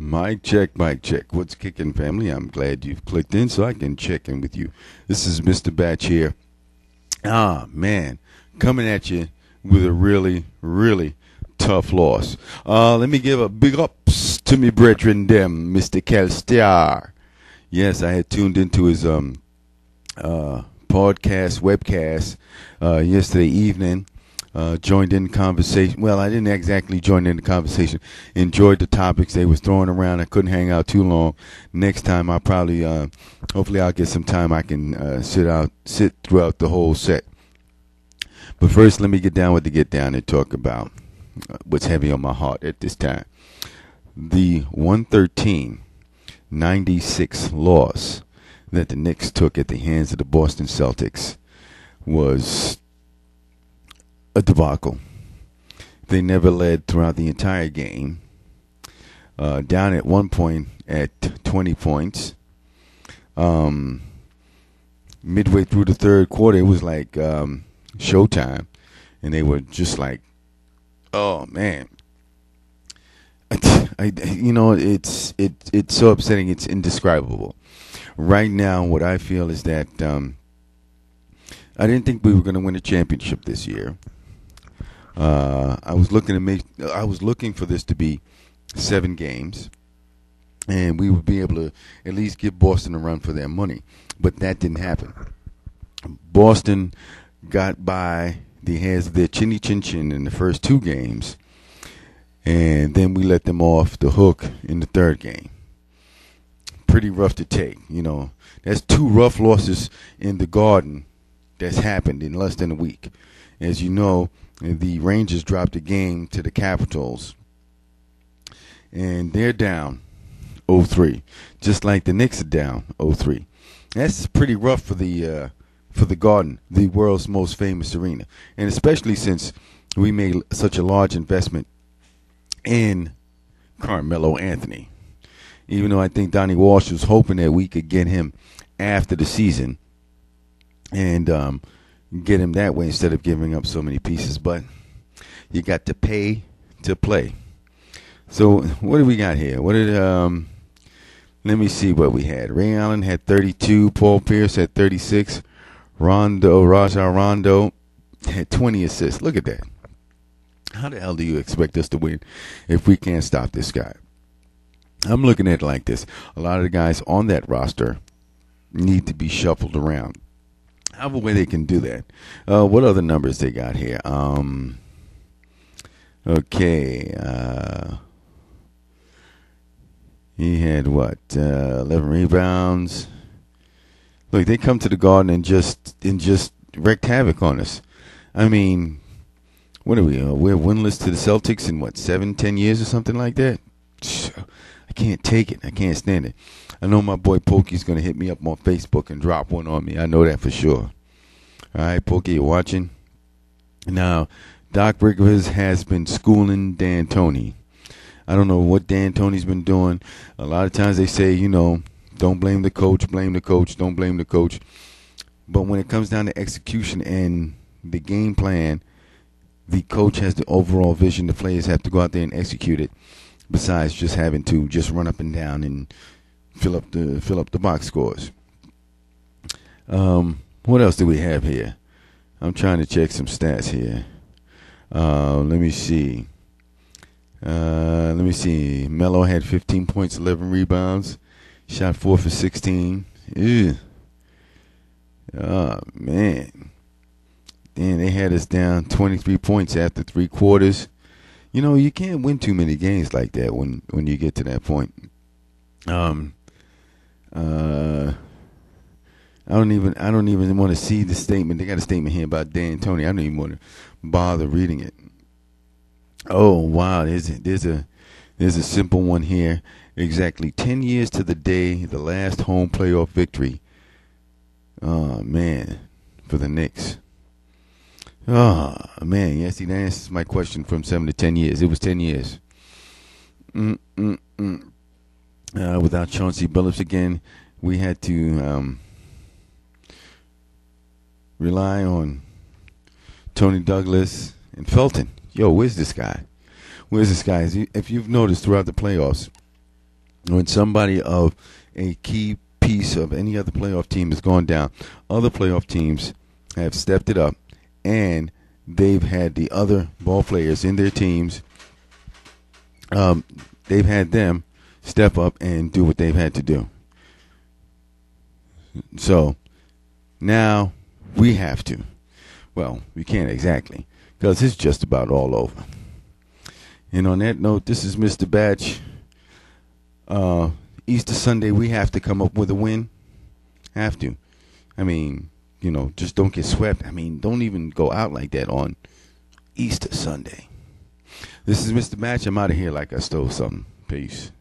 Mic check, mic check. What's kicking, family? I'm glad you've clicked in so I can check in with you. This is Mr. Batch here. Man, coming at you with a really, really tough loss. Let me give a big ups to me brethren, them, Mr. Calstar. Yes, I had tuned into his podcast, webcast yesterday evening. Joined in the conversation. Well, I didn't exactly join in the conversation. Enjoyed the topics they was throwing around. I couldn't hang out too long. Next time, I'll probably, hopefully, I'll get some time. I can sit throughout the whole set. But first, let me get down and talk about what's heavy on my heart at this time. The 113-96 loss that the Knicks took at the hands of the Boston Celtics was a debacle. They never led throughout the entire game. Down at one point at 20 points. Midway through the third quarter, it was like showtime, and they were just like, "Oh man." It's so upsetting. It's indescribable. Right now, what I feel is that I didn't think we were going to win a championship this year. I was looking for this to be 7 games, and we would be able to at least give Boston a run for their money. But that didn't happen. Boston got by the hands of their chinny chin chin in the first 2 games, and then we let them off the hook in the third game. Pretty rough to take, That's 2 rough losses in the Garden that's happened in less than a week. As you know, the Rangers dropped a game to the Capitals, and they're down 0-3, just like the Knicks are down 0-3. That's pretty rough for the Garden, the world's most famous arena, and especially since we made such a large investment in Carmelo Anthony. Even though I think Donnie Walsh was hoping that we could get him after the season and get him that way instead of giving up so many pieces. But you got to pay to play. So what do we got here? Let me see what we had. Ray Allen had 32. Paul Pierce had 36. Rajon Rondo had 20 assists. Look at that. How the hell do you expect us to win if we can't stop this guy? I'm looking at it like this. A lot of the guys on that roster need to be shuffled around. However way they can do that. What other numbers they got here? Okay. He had 11 rebounds. Look, they come to the Garden and just wreaked havoc on us. I mean, what are we? We're winless to the Celtics in 7-10 years or something like that. I can't take it. I can't stand it. I know my boy Pokey's going to hit me up on Facebook and drop one on me. I know that for sure. All right, Pokey, you're watching? Now, Doc Rivers has been schooling D'Antoni. I don't know what D'Antoni's been doing. A lot of times they say, don't blame the coach, don't blame the coach. But when it comes down to execution and the game plan, the coach has the overall vision. The players have to go out there and execute it. Besides just having to just run up and down and fill up the box scores. What else do we have here? I'm trying to check some stats here. Let me see. Melo had 15 points, 11 rebounds, shot 4 for 16. Ew. Oh man. Then they had us down 23 points after 3 quarters. You can't win too many games like that when you get to that point. I don't even want to see the statement. They got a statement here about D'Antoni. I don't even want to bother reading it. Oh wow, there's a simple one here. Exactly 10 years to the day, the last home playoff victory. Oh man, for the Knicks. Oh, man. Yes, that answers my question from 7 to 10 years. It was 10 years. Without Chauncey Billups again, we had to rely on Tony Douglas and Felton. Yo, where's this guy? If you've noticed throughout the playoffs, when somebody of a key piece of any other playoff team has gone down, other playoff teams have stepped it up, and they've had the other ball players in their teams. They've had them step up and do what they've had to do. So now we have to. Well, we can't exactly, because it's just about all over. And on that note, this is Mr. Batch. Easter Sunday, we have to come up with a win. Have to. I mean, just don't get swept. I mean, don't even go out like that on Easter Sunday. This is Mr. Batch. I'm out of here like I stole something. Peace.